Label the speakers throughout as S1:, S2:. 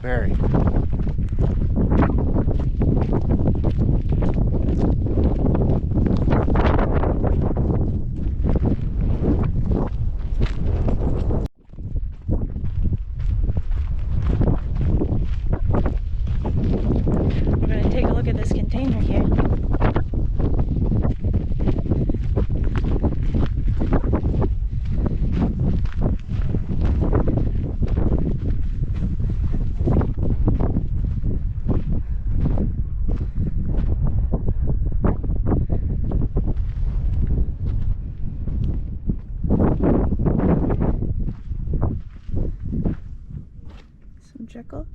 S1: Very.
S2: We're going to take a look at this container here. Some trickles.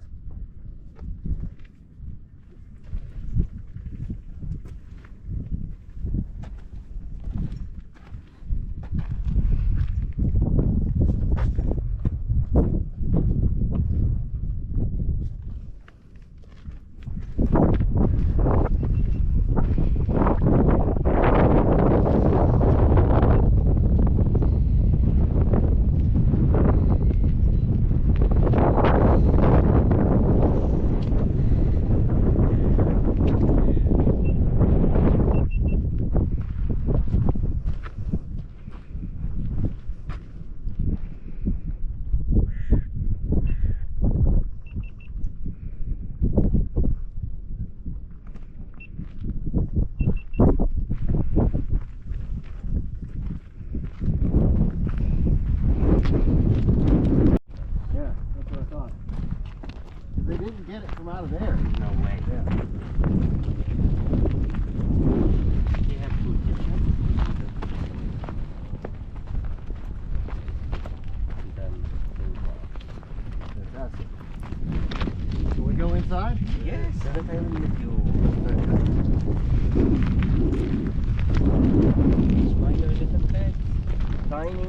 S1: They didn't get it from out of there.
S3: No way.
S1: Yeah.
S3: They have food kitchen.
S1: Fantastic. Can we go inside?
S3: Yes, that I will let you. Small little bed, tiny,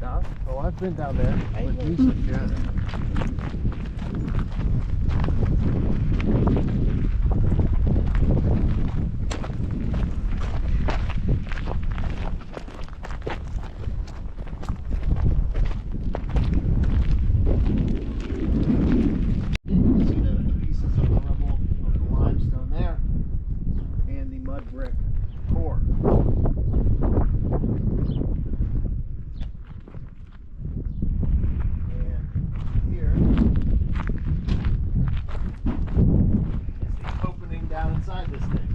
S3: dark.
S1: Oh, I've been down there.
S3: I
S1: With
S3: know.
S1: Yusuf, yeah. Brick core. And here is the opening down inside this thing.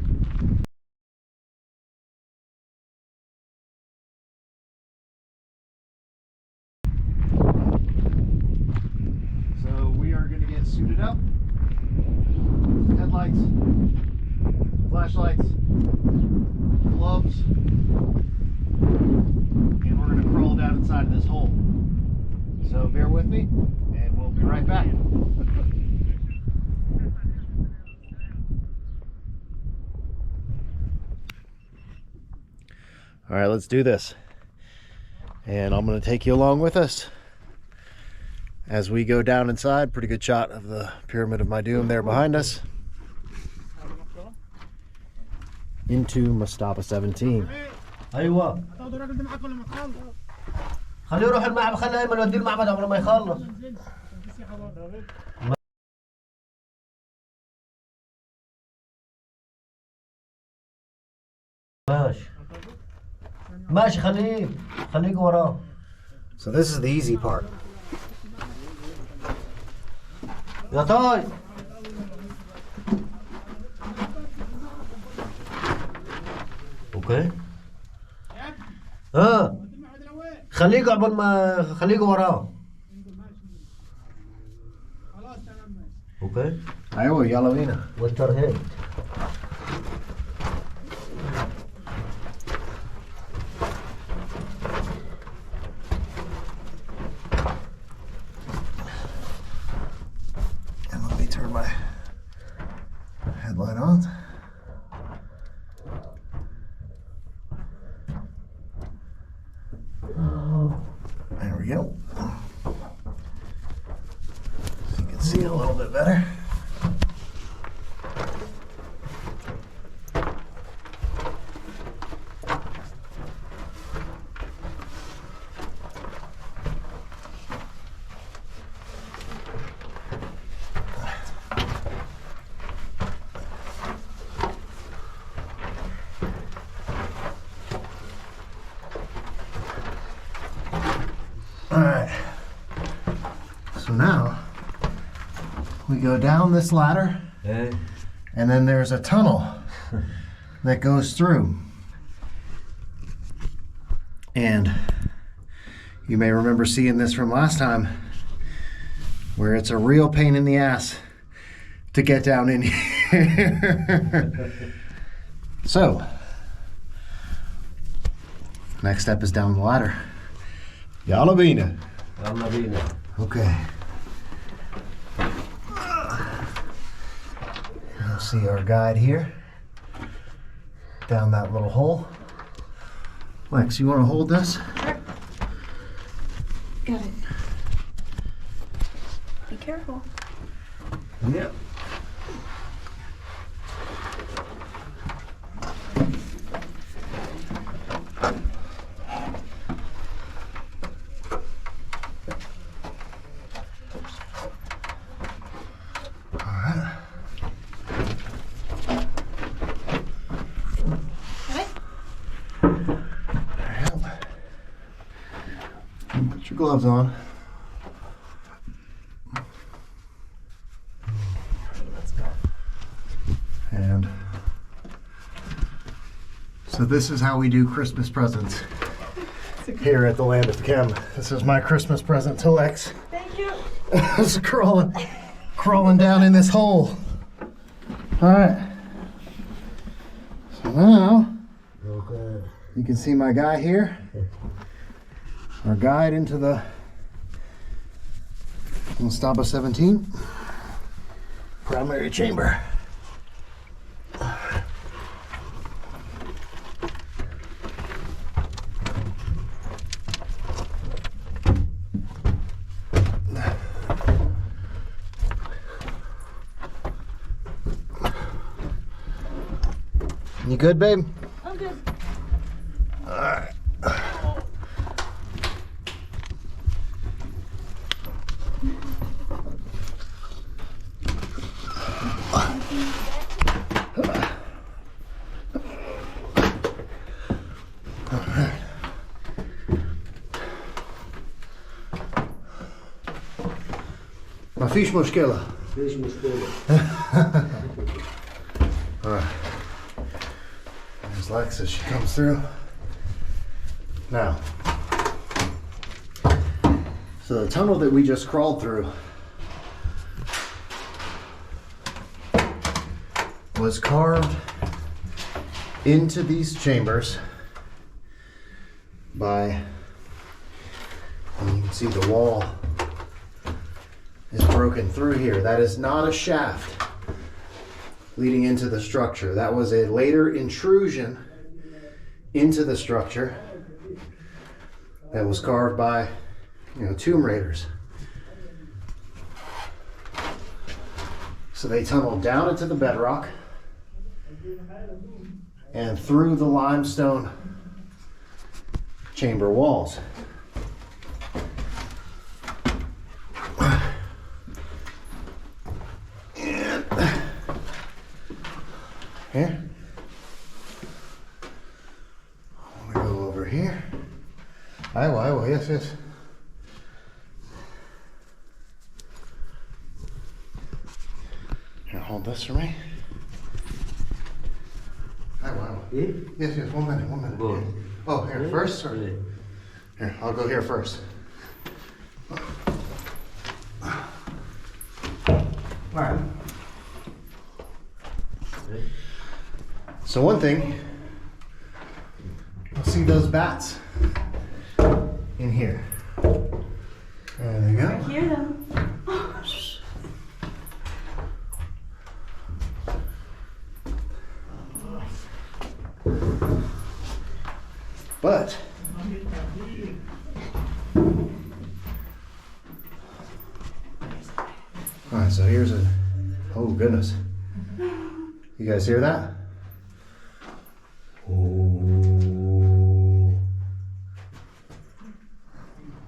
S1: So we are going to get suited up. Headlights, flashlights, gloves, and we're going to crawl down inside of this hole. So bear with me, and we'll be right back. All right, let's do this. And I'm going to take you along with us as we go down inside. Pretty good shot of the Pyramid of Meidum there behind us. Into Mastaba 17.
S4: ايوه خليه يروح المعبد خليه ايمن يوديه المعبد قبل ما يخلص ماشي ماشي خليه وراه.
S1: So this is the easy part.
S4: يا طاي اوكي خليه قبل ما خليه وراه. اوكي
S1: ايوه يلا بينا.
S4: والترهيب
S1: And let me turn my headlight on. There we go. You can see a little bit better. All right. So now we go down this ladder,
S4: Eh?
S1: and then there's a tunnel that goes through. And you may remember seeing this from last time, where it's a real pain in the ass to get down in here. So, next step is down the ladder. Yalavina.
S4: Allavina.
S1: Okay. You'll see our guide here. Down that little hole. Lex, you want to hold this?
S2: Sure. Got it. Be careful.
S1: Yep. Put your gloves on. And so this is how we do Christmas presents here at the Land of Chem. This is my Christmas present to Lex.
S2: Thank you.
S1: It's crawling down in this hole. All right. So now
S4: Okay.
S1: you can see my guy here. Our guide into the Mastaba 17 primary chamber. You good, babe?
S2: I'm good.
S1: Alright. ما فيش مشكلة.
S4: فيش مشكلة.
S1: Alright. There's Lex as she comes through. Now, so the tunnel that we just crawled through was carved into these chambers by, and you can see the wall is broken through here. That is not a shaft leading into the structure. That was a later intrusion into the structure that was carved by, tomb raiders. So they tunneled down into the bedrock and through the limestone chamber walls. And here, I'm gonna go over here. I will, yes. Here, hold this for me. I will.
S4: Eh?
S1: Yes, 1 minute.
S4: Go.
S1: Oh, here, first? Or?
S4: Eh?
S1: Here, I'll go here first. Alright. So one thing, you'll see those bats in here. There they go.
S2: I hear them.
S1: But all right, so here's a, oh goodness. You guys hear that?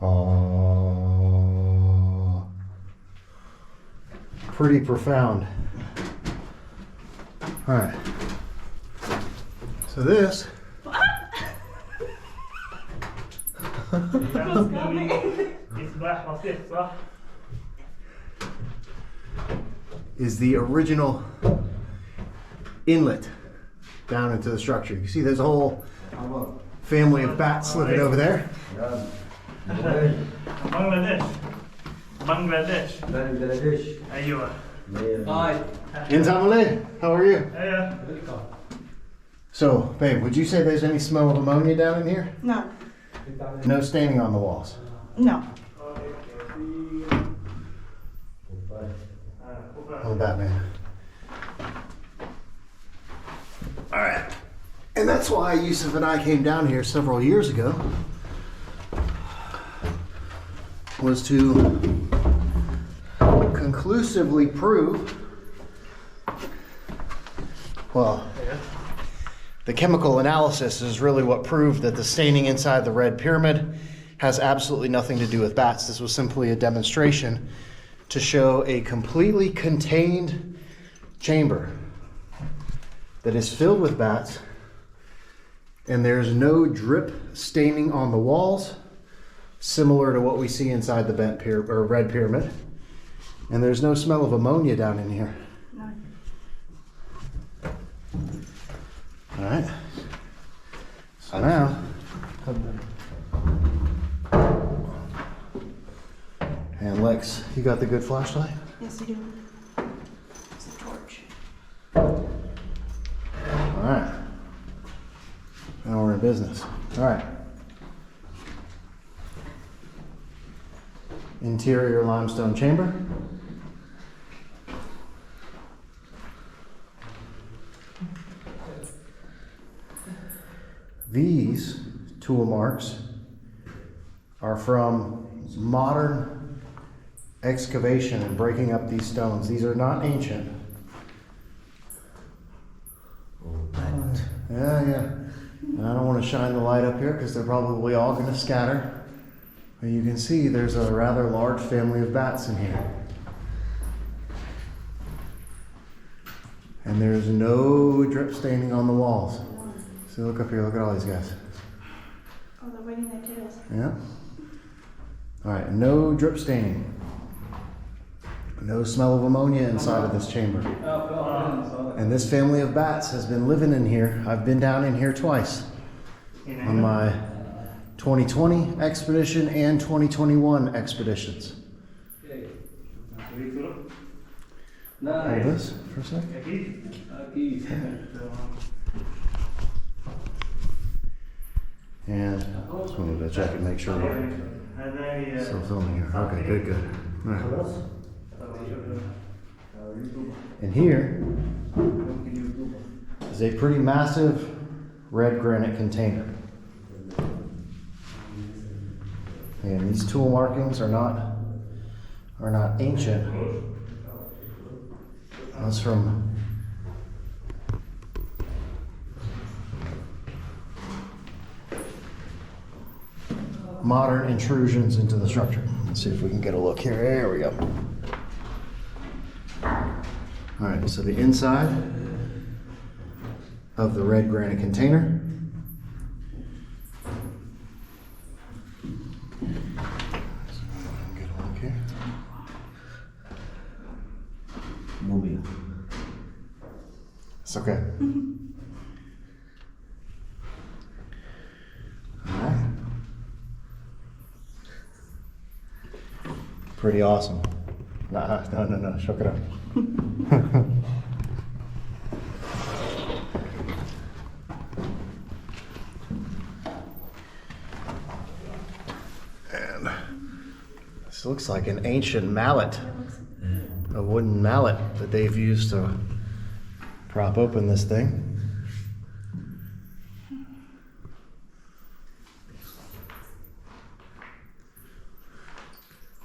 S1: Oh. Pretty profound. All right. So this is the original inlet down into the structure. You see there's a whole family of bats living over there.
S5: Bangladesh. أيوة.
S1: In Tamale, how are you? So, babe, would you say there's any smell of ammonia down in here?
S2: No.
S1: No staining on the walls.
S2: No.
S1: I'm Batman. Alright. And that's why Yusuf and I came down here several years ago, was to conclusively prove, well, the chemical analysis is really what proved that the staining inside the red pyramid has absolutely nothing to do with bats. This was simply a demonstration to show a completely contained chamber that is filled with bats, and there's no drip staining on the walls, similar to what we see inside the red pyramid. And there's no smell of ammonia down in here.
S2: No.
S1: All right. So now, and Lex, you got the good flashlight?
S2: Yes, I do. It's a torch.
S1: All right. Now we're in business. All right. Interior limestone chamber. These tool marks are from modern excavation and breaking up these stones. These are not ancient. Yeah. And I don't want to shine the light up here because they're probably all going to scatter. But you can see there's a rather large family of bats in here. And there's no drip staining on the walls. So look up here, look at all these guys.
S2: Oh, they're wagging their tails.
S1: Yeah. All right, no drip staining. No smell of ammonia inside of this chamber. And this family of bats has been living in here. I've been down in here twice on my 2020 expedition and 2021 expeditions. Hold this for a sec. And just wanted to check and make sure we're still filming here. Okay, good. All right. And here is a pretty massive red granite container. And these tool markings are not ancient. That's from modern intrusions into the structure. Let's see if we can get a look here. There we go. All right, so the inside of the red granite container. Get a look here.
S4: Moving.
S1: It's okay. All right. Pretty awesome. No, shook it up. And this looks like an ancient mallet, a wooden mallet that they've used to prop open this thing.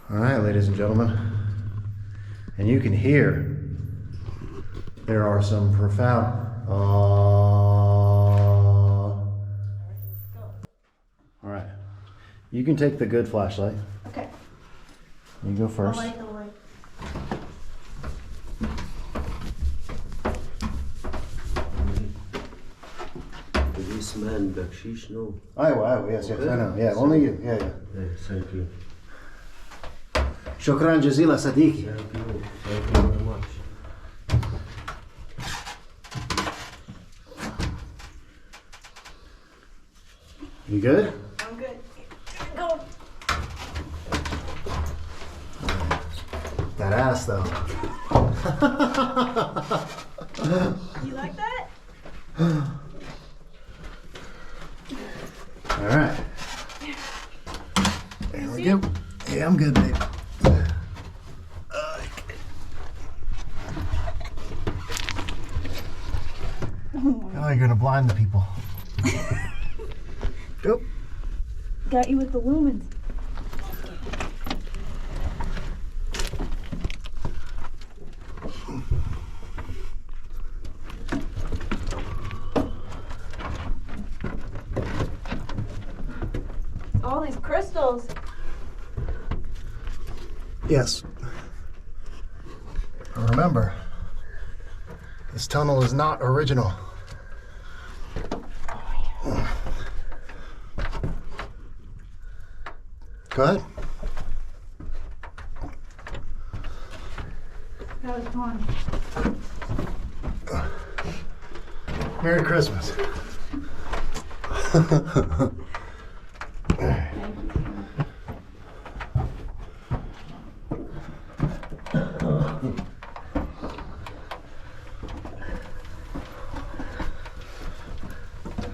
S1: All right, ladies and gentlemen, and you can hear there are some profound all right, you can take the good flashlight.
S2: Okay.
S1: You go first.
S2: I'll light the light.
S4: Do you smell
S5: and bakshish, no.
S1: أيوة, yes, I know. Yeah, only you. Yeah.
S5: Thank you.
S1: شكرا جزيلا صديقي.
S5: Thank you very much.
S1: You good?
S2: I'm good. Go.
S1: That ass though.
S2: You like that?
S1: All right. There we go. Yeah, I'm good, babe. Oh, you're gonna blind the people. Go.
S2: Got you with the lumens. All these crystals.
S1: Yes. Remember, this tunnel is not original. Go ahead.
S2: That was fun.
S1: Merry Christmas.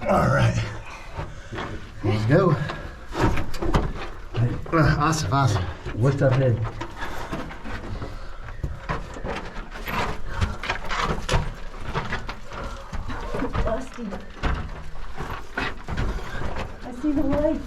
S1: All right. Let's go. Awesome.
S5: What's up, head?
S2: Busty. I see the light.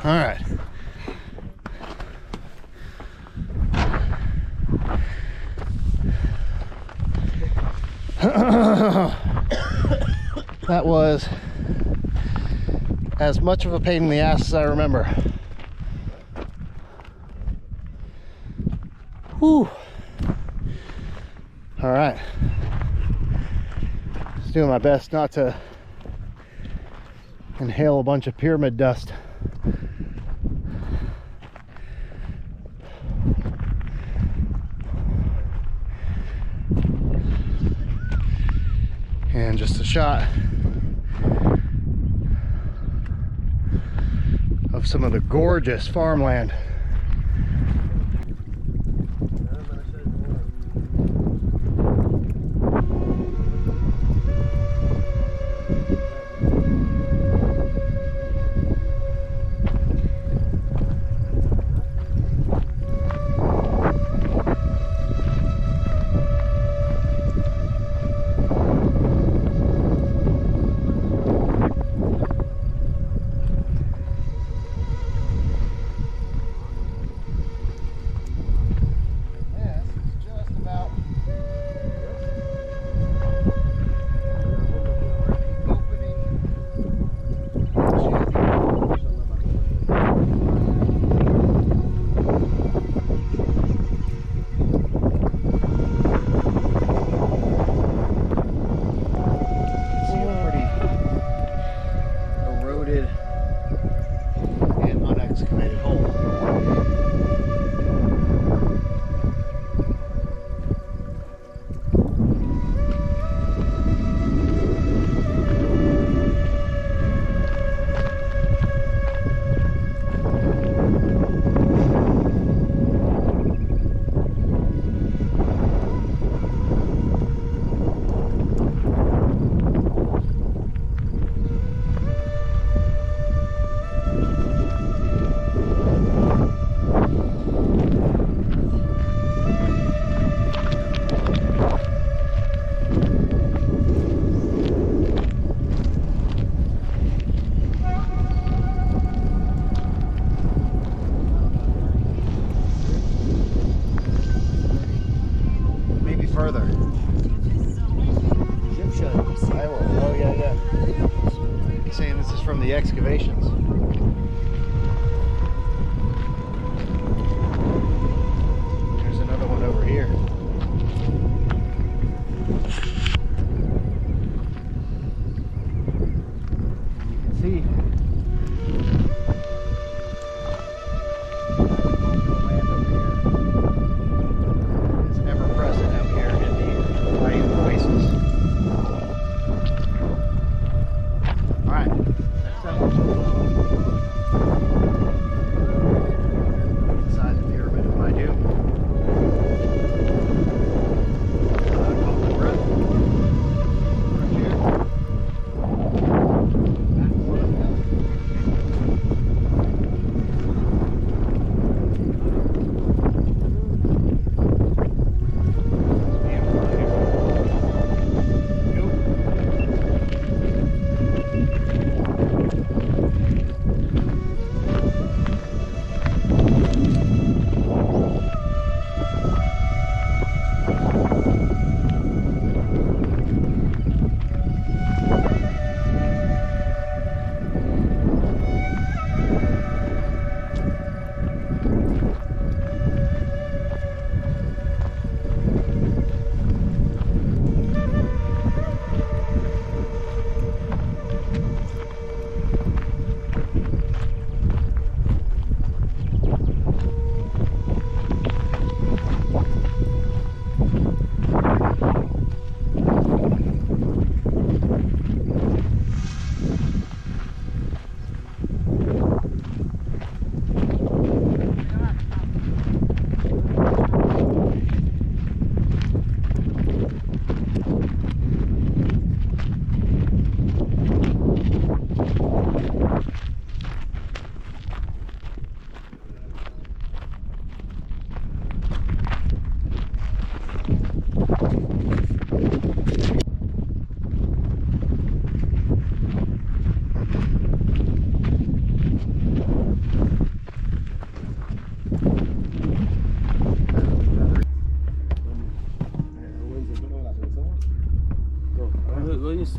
S1: All right. That was as much of a pain in the ass as I remember. Whew. All right. Just doing my best not to inhale a bunch of pyramid dust. And just a shot of some of the gorgeous farmland.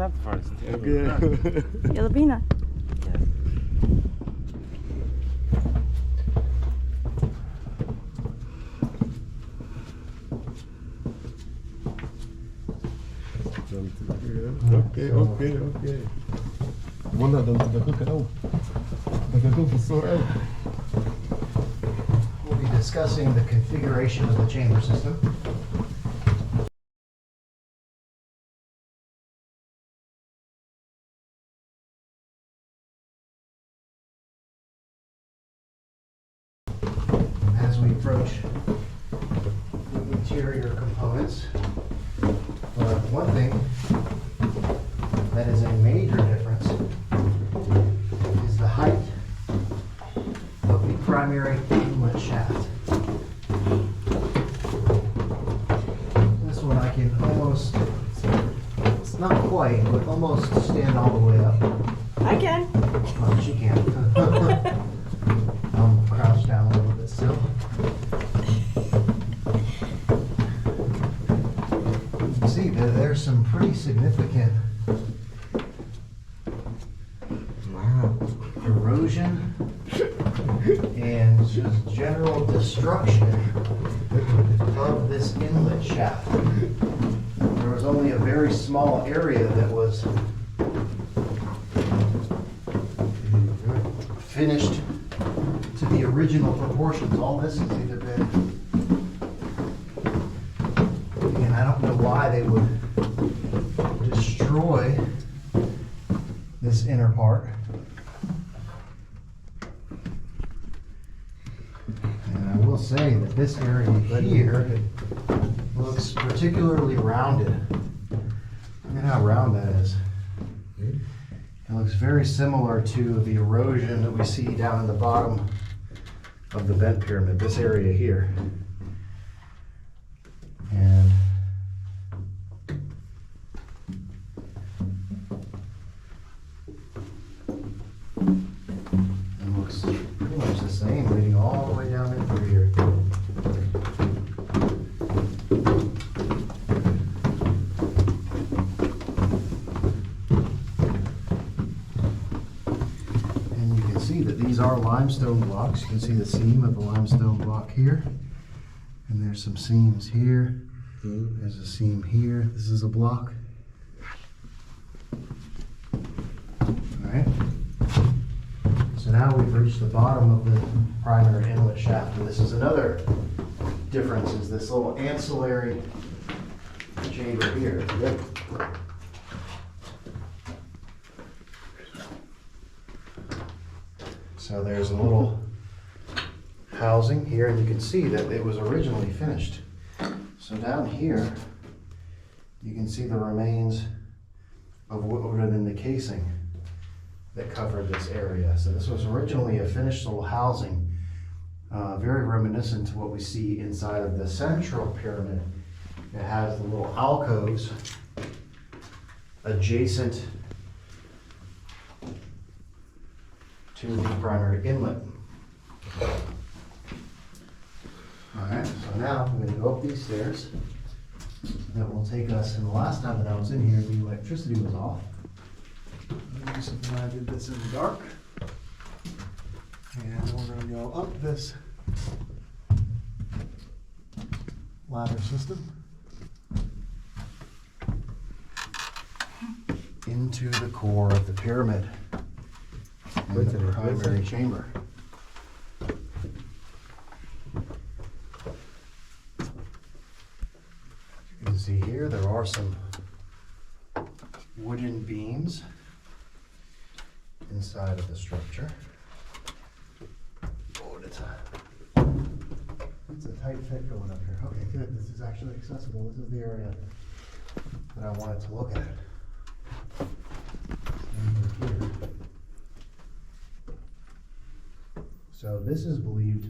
S3: shaft first.
S2: Yellow bean.
S3: Yes.
S5: اوكي والله ده دقيق قوي دقيق في الصور قوي.
S1: We'll be discussing the configuration of the chamber system. As we approach the interior components, one thing that is a major difference is the height of the primary inlet shaft. This one I can almost, it's not quite, but almost stand all the way up.
S2: I can.
S1: Oh, she can. I'm crouched down a little bit still. You can see that there's some pretty significant erosion and just general destruction of this inlet shaft. There was only a very small area that was finished to the original proportions. All this has either been, and I don't know why they would destroy this inner part. And I will say that this area here looks particularly rounded. Look at how round that is. It looks very similar to the erosion that we see down in the bottom of the bent pyramid, this area here. And it looks pretty much the same, leading all the way down in through here. These are limestone blocks. You can see the seam of the limestone block here. And there's some seams here. There's a seam here. This is a block. Alright. So now we've reached the bottom of the primary inlet shaft. And this is another difference, is this little ancillary chamber here. Yep. So there's a little housing here, and you can see that it was originally finished. So down here, you can see the remains of what would have been the casing that covered this area. So this was originally a finished little housing, very reminiscent to what we see inside of the central pyramid. It has the little alcoves adjacent to the primary inlet. Alright, so now I'm going to go up these stairs. That will take us, and the last time that I was in here, the electricity was off. This is when I did this in the dark. And we're going to go up this ladder system into the core of the pyramid in the primary chamber. You can see here there are some wooden beams inside of the structure. Oh, it's a tight fit going up here. Okay, good. This is actually accessible. This is the area that I wanted to look at. Here. So this is believed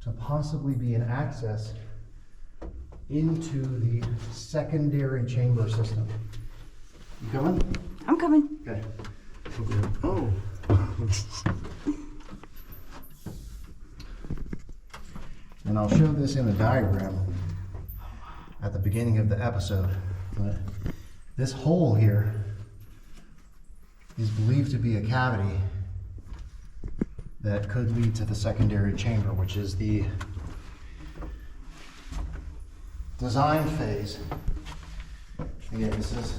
S1: to possibly be an access into the secondary chamber system. You coming?
S2: I'm coming.
S1: Okay. Oh. And I'll show this in a diagram at the beginning of the episode. But This hole here is believed to be a cavity that could lead to the secondary chamber, which is the design phase. Again, this is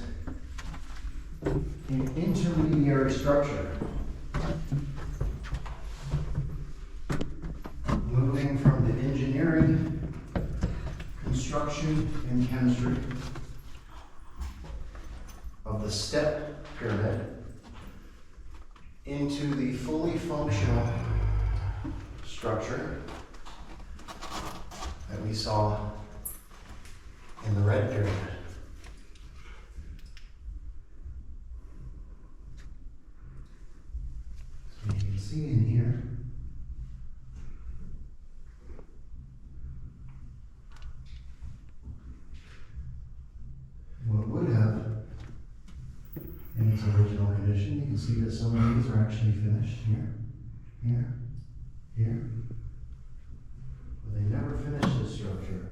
S1: an intermediary structure. Moving from the engineering, construction, and chemistry of the step pyramid into the fully functional structure that we saw in the red pyramid. So you can see in here what would have in its original condition. You can see that some of these are actually finished here, here, here. But they never finished this structure.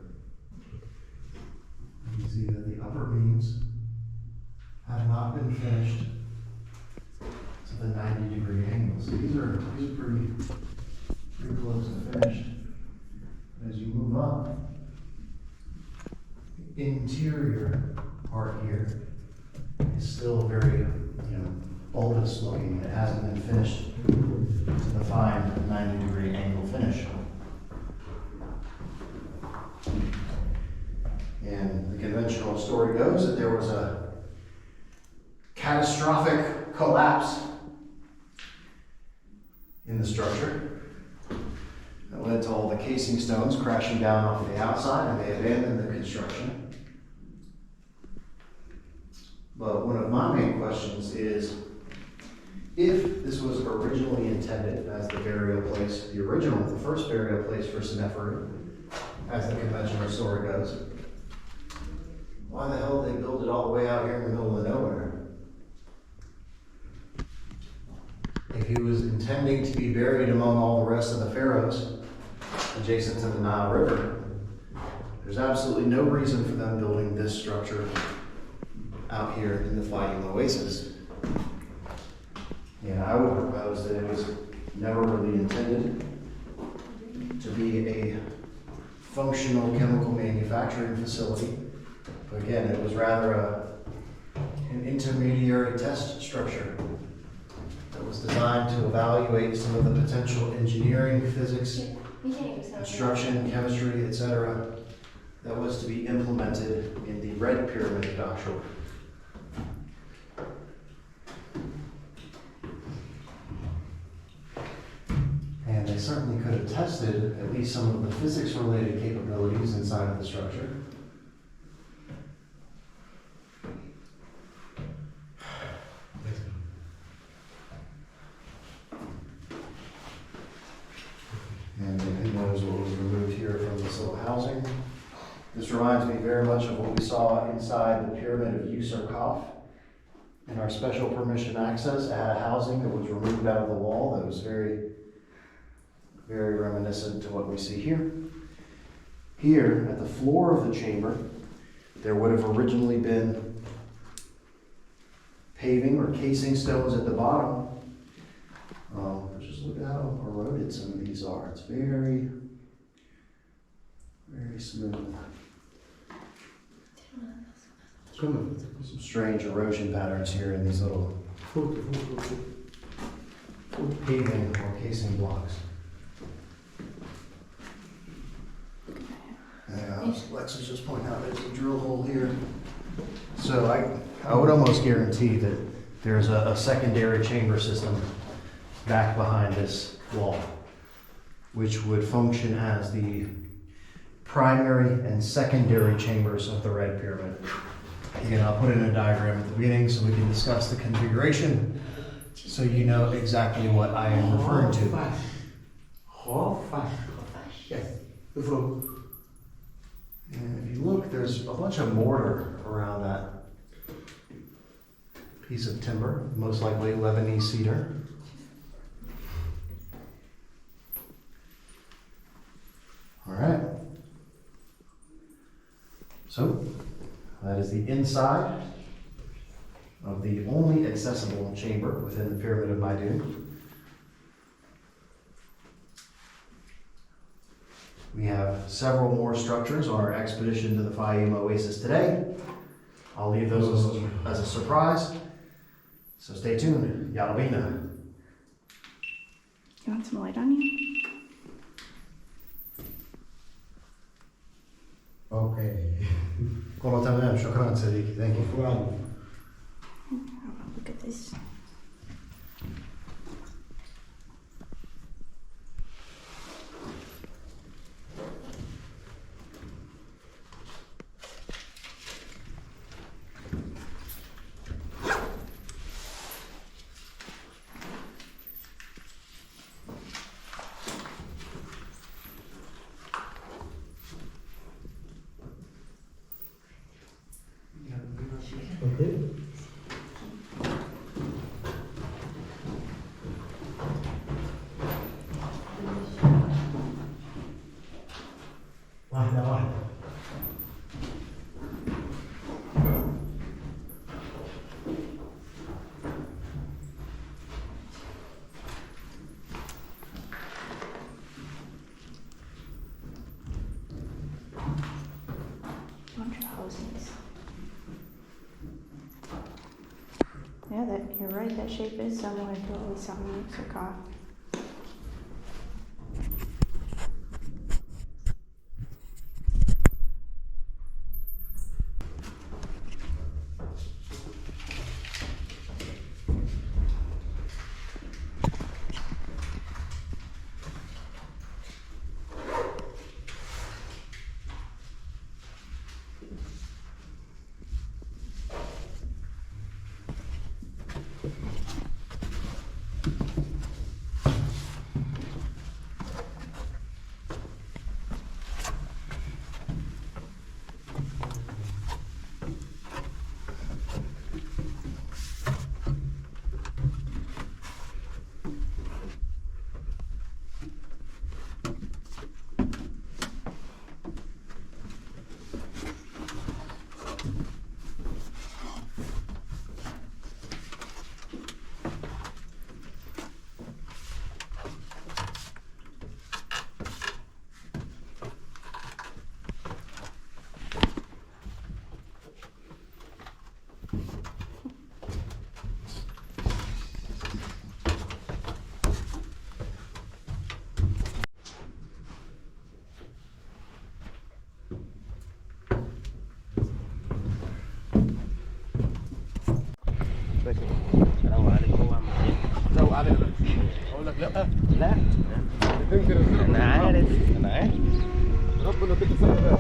S1: You can see that the upper beams have not been finished to the 90-degree angle. So these are pretty close to finished. As you move up, the interior part here is still very, bulbous looking. It hasn't been finished to the fine 90-degree angle finish. And the conventional story goes that there was a catastrophic collapse in the structure that led to all the casing stones crashing down off the outside, and they abandoned the construction. But one of my main questions is, if this was originally intended as the burial place, the first burial place for Senneferu, as the conventional story goes, why the hell did they build it all the way out here in the middle of nowhere? If he was intending to be buried among all the rest of the pharaohs adjacent to the Nile River, there's absolutely no reason for them building this structure out here in the Fayoum Oasis. And I would propose that it was never really intended to be a functional chemical manufacturing facility. But again, it was rather an intermediary test structure that was designed to evaluate some of the potential engineering, physics, construction, chemistry, etc., that was to be implemented in the red pyramid of Dashur. And they certainly could have tested at least some of the physics-related capabilities inside of the structure. And who knows what was removed here from this little housing. This reminds me very much of what we saw inside the pyramid of Userkaf in our special permission access. It had housing that was removed out of the wall that was very, very reminiscent to what we see here. Here, at the floor of the chamber, there would have originally been paving or casing stones at the bottom. Just look at how eroded some of these are. It's very, very smooth. Some strange erosion patterns here in these little paving or casing blocks. Lex was just pointing out there's a drill hole here. So I would almost guarantee that there's a secondary chamber system back behind this wall, which would function as the primary and secondary chambers of the red pyramid. Again, I'll put in a diagram at the beginning so we can discuss the configuration so you know exactly what I am referring to.
S5: Yes.
S1: And if you look, there's a bunch of mortar around that piece of timber, most likely Lebanese cedar. All right. So that is the inside of the only accessible chamber within the Pyramid of Meidum. We have several more structures on our expedition to the Fayoum Oasis today. I'll leave those as a surprise, so stay tuned. Yalabina.
S2: You want some light on you?
S5: Okay.
S1: Kolo tamam, shukran Sadiq. Thank you.
S5: Well,
S2: Oh, look at this.
S5: okay. واحدة واحدة.
S2: Bunch of houses. Yeah, you're right, that shape is similar to what we saw in Mexico.
S3: السلام عليكم ورحمة الله.
S5: لو عليك اقول لك لا.
S3: لا
S5: تنكر
S3: أنا عارف أنا عارف.
S5: ربنا يديك الصحة.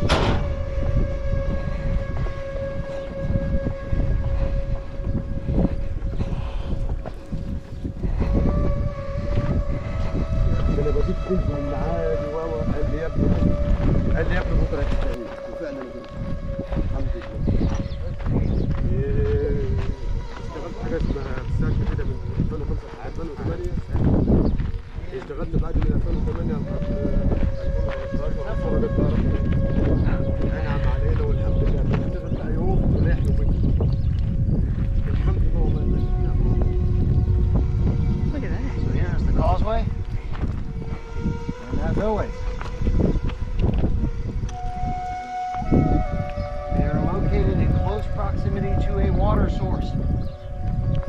S5: انا بديك كنت من معادي قال لي يا ابني بكره هتشتغل وفعلا الحمد لله. اشتغلت حاجه اسمها ساكن كده من 2005 لحد 2008. اشتغلت بعد من 2008 لغايه 2015 وخرجت الدار. انعم علينا والحمد لله. بنشتغل بقى يوم ونحن الحمد لله. والله ماشيين.
S1: Look at that. So here's the causeway. And as always, they are located in close proximity to a water source. You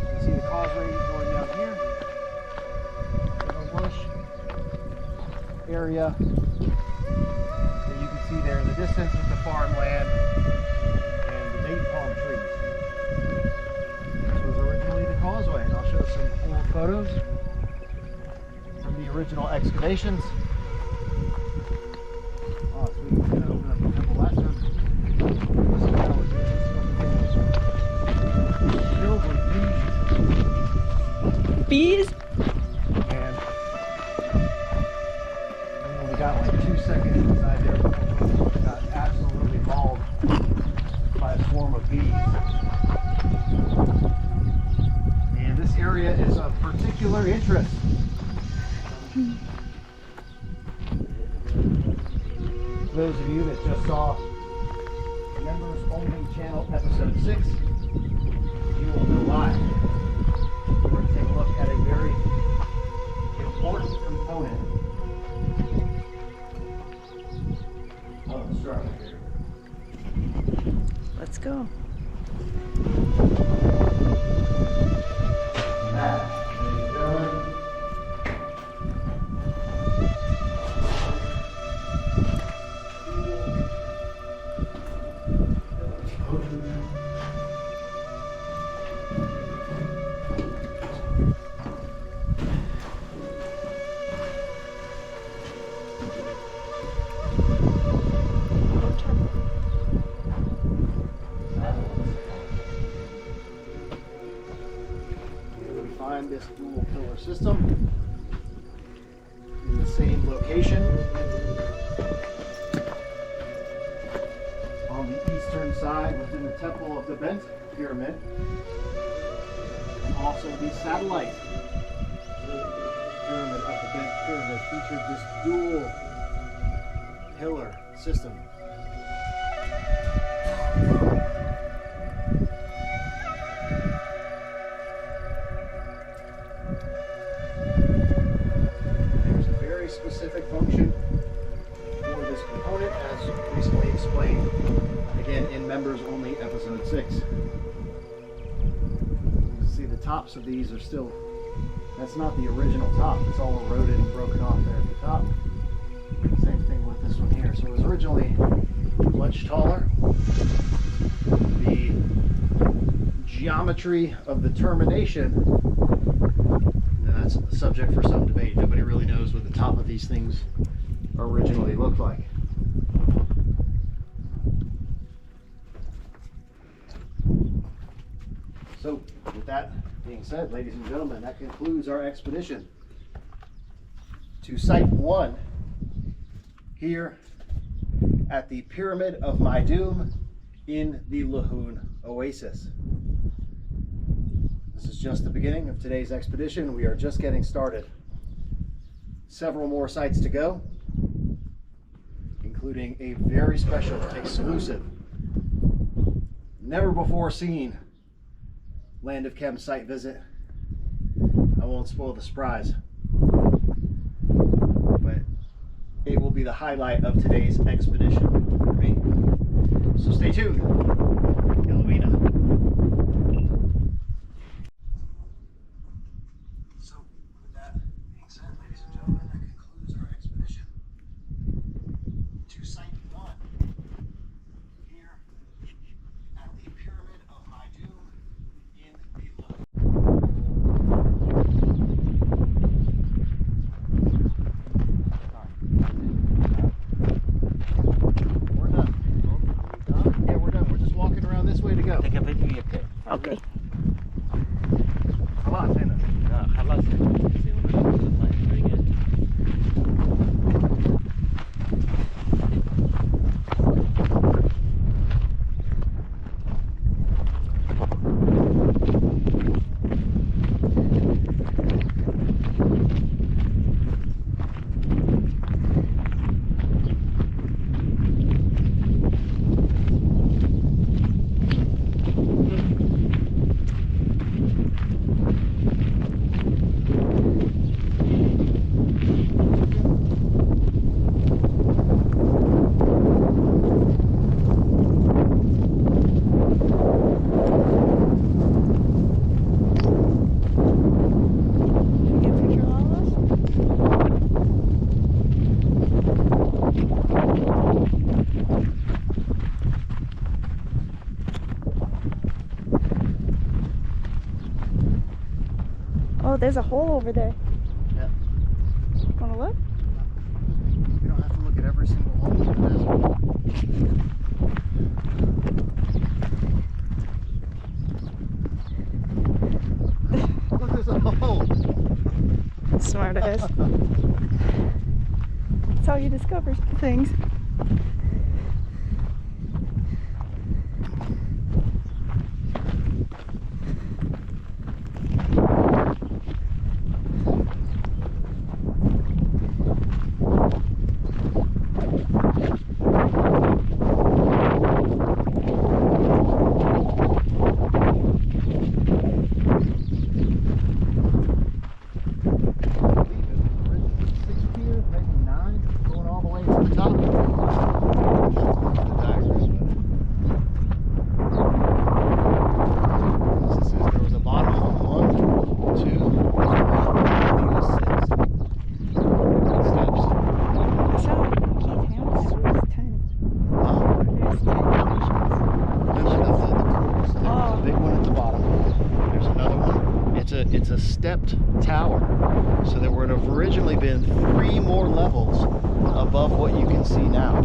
S1: can see the causeway going down here. The lush area that you can see there in the distance with the farmland and the date palm trees. This was originally the causeway, and I'll show some old photos from the original excavations. Oh, sweet. We're gonna open up the temple last time. This is how it's filled with bees.
S2: Bees?
S1: And we only got like 2 seconds inside there before we got absolutely mauled by a swarm of bees. And this area is of particular interest. For those of you that just saw Members Only Channel episode 6, you will know Hi. We're going to take a look at a very important component of the structure here.
S2: Let's go.
S1: That, ladies and gentlemen, here we find this dual pillar system in the same location on the eastern side within the temple of the Bent Pyramid, and also the satellite pyramid of the Bent Pyramid featured this dual pillar system. There's a very specific function for this component, as recently explained, again in Members Only Episode 6. You can see the tops of these are still, that's not the original top, it's all eroded and broken off there at the top. Same thing with this one here. So it was originally much taller. The geometry of the termination, that's a subject for some debate. Nobody really knows what the top of these things originally looked like. So, with that being said, ladies and gentlemen, that concludes our expedition to Site 1 here at the Pyramid of Meidum in the Lahoun Oasis. This is just the beginning of today's expedition. We are just getting started. Several more sites to go, including a very special, exclusive, never before seen Land of Chem site visit. I won't spoil the surprise, but it will be the highlight of today's expedition for me. So stay tuned. Galvina. So with that being said, ladies and gentlemen, that concludes our expedition to Site 1 here at the Pyramid of Meidum in the We're done. Done? Yeah, we're done. We're just walking around this way to go.
S3: Take a video okay.
S2: Okay.
S1: خلاص هنا.
S3: خلاص. Very good.
S2: Should we get a picture of all of us? Oh, there's a hole over there.
S1: Yeah.
S2: Wanna look?
S1: We don't have to look at every single hole. But look, there's a hole.
S2: Smart ass. That's how you discover things.
S1: stepped tower. So there would have originally been 3 more levels above what you can see now.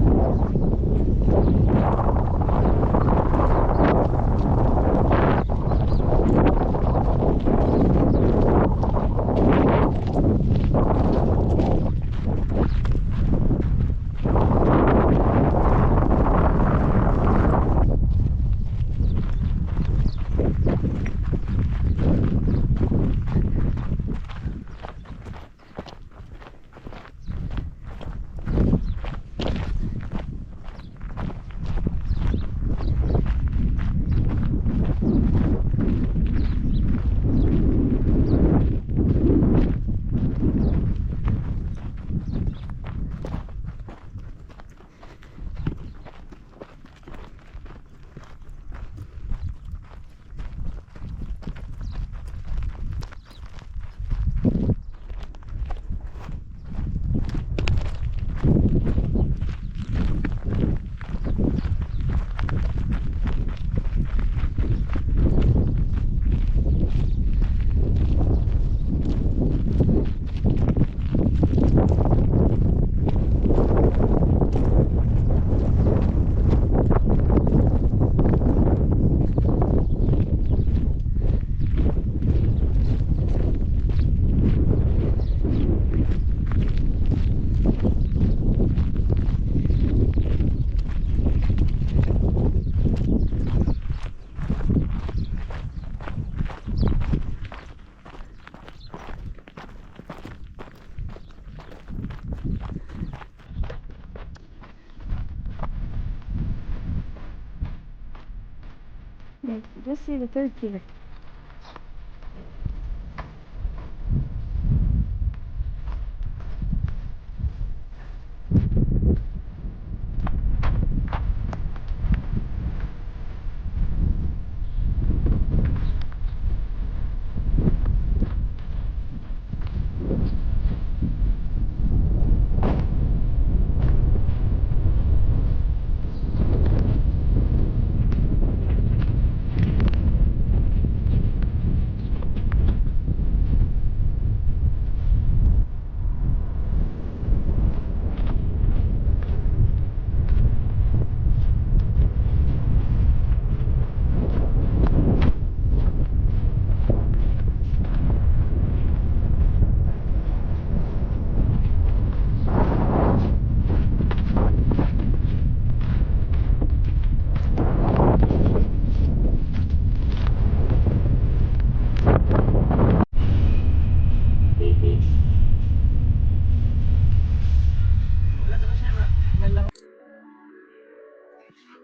S2: Just see the third tier.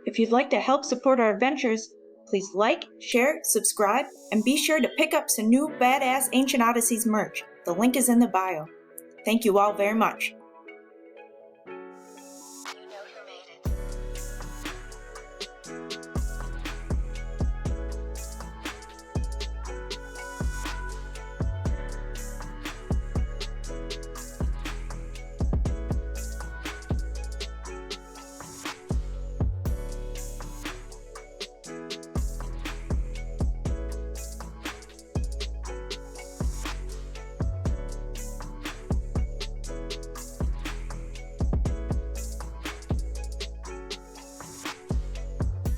S2: If you'd like to help support our adventures, please like, share, subscribe, and be sure to pick up some new badass Ancient Odysseys merch. The link is in the bio. Thank you all very much.